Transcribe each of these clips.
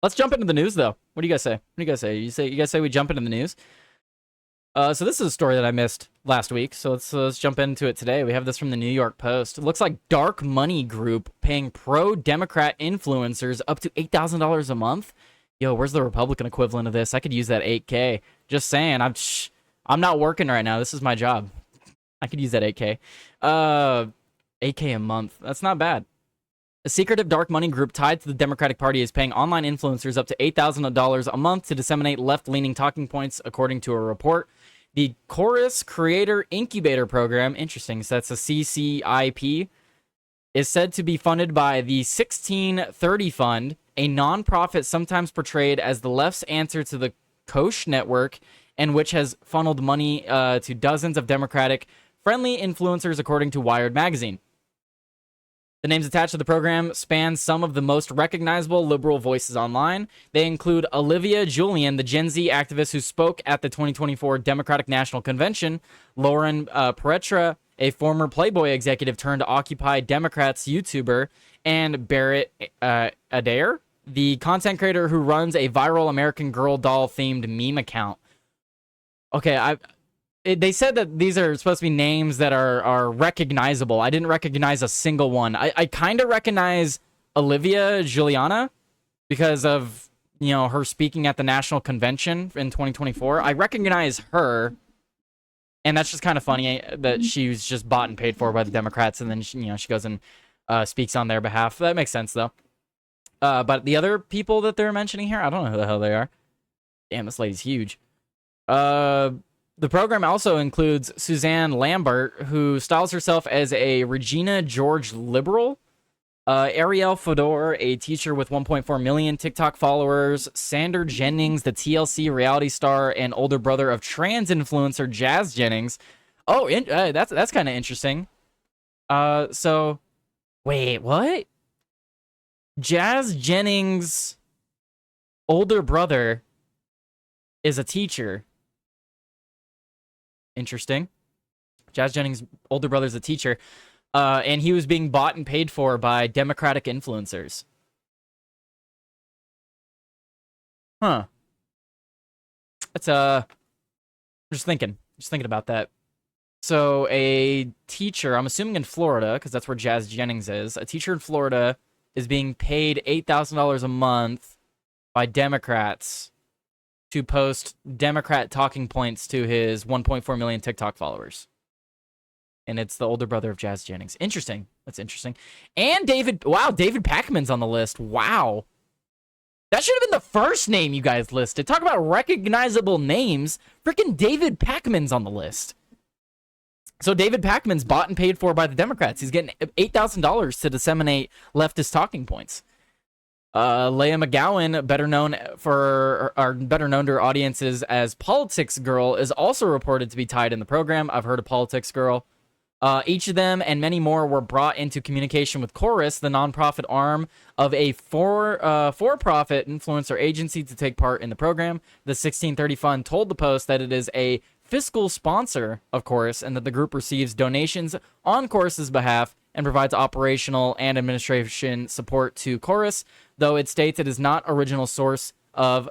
Let's jump into the news, though. What do you guys say? What do you guys say? You guys say we jump into the news? So this is a story that I missed last week. So let's jump into it today. We have this from the New York Post. It looks like dark money group paying pro-Democrat influencers up to $8,000 a month. Yo, where's the Republican equivalent of this? I could use that 8K. Just saying. I'm not working right now. This is my job. I could use that 8K. 8K a month. That's not bad. A secretive dark money group tied to the Democratic Party is paying online influencers up to $8,000 a month to disseminate left-leaning talking points, according to a report. The Chorus Creator Incubator Program, interesting, so that's a CCIP, is said to be funded by the 1630 Fund, a nonprofit sometimes portrayed as the left's answer to the Koch network, and which has funneled money to dozens of Democratic-friendly influencers, according to Wired magazine. The names attached to the program span some of the most recognizable liberal voices online. They include Olivia Julian, the Gen Z activist who spoke at the 2024 Democratic National Convention, Lauren Peretra, a former Playboy executive turned Occupy Democrats YouTuber, and Barrett Adair, the content creator who runs a viral American Girl doll-themed meme account. Okay, they said that these are supposed to be names that are recognizable. I didn't recognize a single one. I kind of recognize Olivia Juliana because of, her speaking at the National Convention in 2024. I recognize her, and that's just kind of funny that she was just bought and paid for by the Democrats, and then she goes and speaks on their behalf. That makes sense, though. But the other people that they're mentioning here, I don't know who the hell they are. Damn, this lady's huge. The program also includes Suzanne Lambert, who styles herself as a Regina George liberal, Ariel Fedor, a teacher with 1.4 million TikTok followers, Sander Jennings, the TLC reality star and older brother of trans influencer Jazz Jennings. Oh, that's kind of interesting. So, wait, what? Jazz Jennings' older brother is a teacher. Interesting. Jazz Jennings' older brother's a teacher, and he was being bought and paid for by Democratic influencers. Huh. That's just thinking about that. So a teacher, I'm assuming in Florida, because that's where Jazz Jennings is. A teacher in Florida is being paid $8,000 a month by Democrats to post Democrat talking points to his 1.4 million TikTok followers. And it's the older brother of Jazz Jennings. Interesting. That's interesting. And David Pakman's on the list. Wow. That should have been the first name you guys listed. Talk about recognizable names. Freaking David Pakman's on the list. So David Pakman's bought and paid for by the Democrats. He's getting $8,000 to disseminate leftist talking points. Leah McGowan, better known to her audiences as Politics Girl, is also reported to be tied in the program. I've heard of Politics Girl. Each of them and many more were brought into communication with Chorus, the nonprofit arm of a for-profit influencer agency, to take part in the program. The 1630 Fund told the Post that it is a fiscal sponsor of Chorus and that the group receives donations on Chorus's behalf and provides operational and administration support to Chorus, though it states it is not the original source of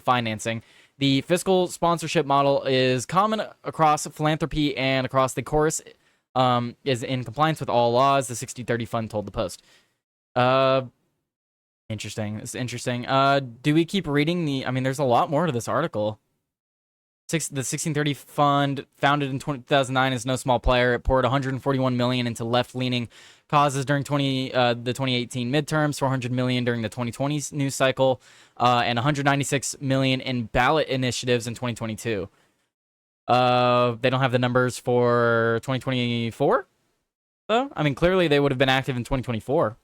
financing. The fiscal sponsorship model is common across philanthropy and across the Chorus is in compliance with all laws, the 6030 Fund told the Post. Interesting. It's interesting. Do we keep reading there's a lot more to this article. The 1630 Fund, founded in 2009, is no small player. It poured $141 million into left-leaning causes during the 2018 midterms, $400 million during the 2020 news cycle, and $196 million in ballot initiatives in 2022. They don't have the numbers for 2024, though. Clearly they would have been active in 2024.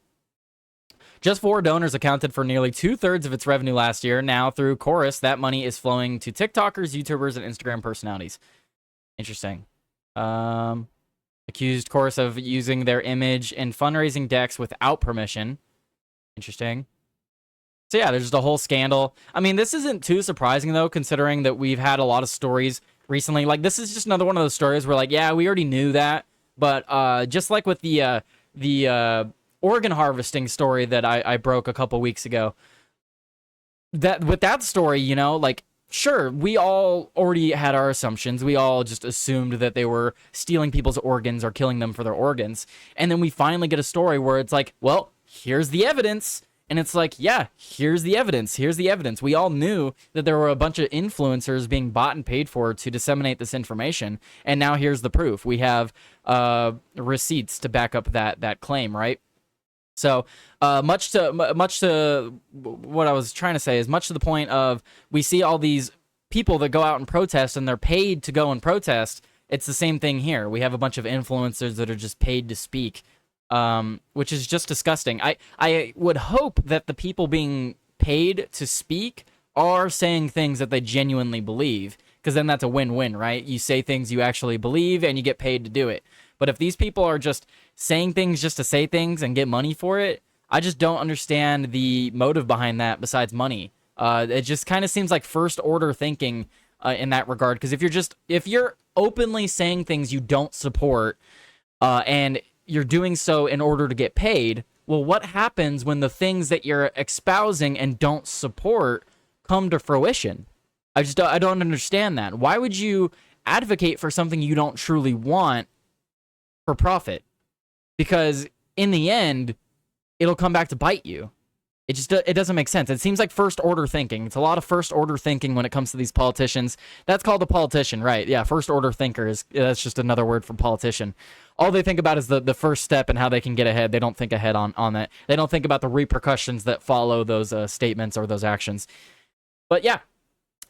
Just 4 donors accounted for nearly 2/3 of its revenue last year. Now, through Chorus, that money is flowing to TikTokers, YouTubers, and Instagram personalities. Interesting. Accused Chorus of using their image in fundraising decks without permission. Interesting. So yeah, there's just a whole scandal. This isn't too surprising, though, considering that we've had a lot of stories recently. Like, this is just another one of those stories where, like, yeah, we already knew that. But just like with the organ harvesting story that I broke a couple weeks ago, that with that story, you know, like, sure, we all already had our assumptions. We all just assumed that they were stealing people's organs or killing them for their organs. And then we finally get a story where it's like, well, here's the evidence. And it's like, yeah, here's the evidence. Here's the evidence. We all knew that there were a bunch of influencers being bought and paid for to disseminate this information. And now here's the proof. We have receipts to back up that claim, right? So much to what I was trying to say is much to the point of we see all these people that go out and protest and they're paid to go and protest. It's the same thing here. We have a bunch of influencers that are just paid to speak, which is just disgusting. I would hope that the people being paid to speak are saying things that they genuinely believe, because then that's a win-win, right? You say things you actually believe and you get paid to do it. But if these people are just saying things just to say things and get money for it, I just don't understand the motive behind that besides money. It just kind of seems like first order thinking in that regard. Because if you're openly saying things you don't support and you're doing so in order to get paid, well, what happens when the things that you're espousing and don't support come to fruition? I don't understand that. Why would you advocate for something you don't truly want for profit? Because in the end, it'll come back to bite you. It doesn't make sense. It seems like first order thinking. It's a lot of first order thinking when it comes to these politicians. That's called a politician, right? Yeah, first order thinker that's just another word for politician. All they think about is the first step and how they can get ahead. They don't think ahead on that. They don't think about the repercussions that follow those statements or those actions. But yeah,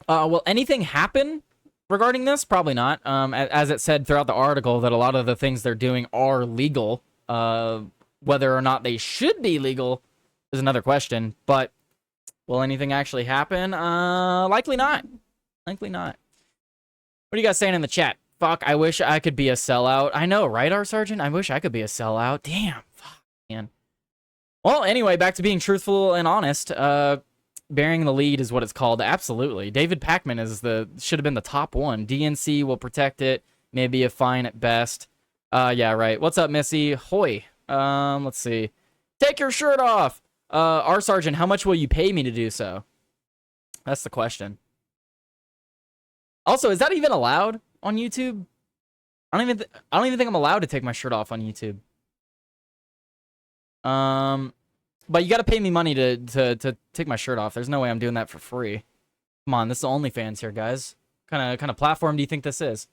will anything happen regarding this? Probably not. As it said throughout the article, that a lot of the things they're doing are legal. Whether or not they should be legal is another question. But will anything actually happen? Likely not. Likely not. What are you guys saying in the chat? Fuck, I wish I could be a sellout. I know, right, R Sergeant? I wish I could be a sellout. Damn. Fuck, man. Well, anyway, back to being truthful and honest. Bearing the lead is what it's called. Absolutely. David Pakman should have been the top one. DNC will protect it. Maybe a fine at best. Yeah, right. What's up, Missy? Hoy. Let's see. Take your shirt off. R Sergeant, how much will you pay me to do so? That's the question. Also, is that even allowed on YouTube? I don't even think I'm allowed to take my shirt off on YouTube. But you got to pay me money to take my shirt off. There's no way I'm doing that for free. Come on, this is OnlyFans here, guys. Kind of platform do you think this is?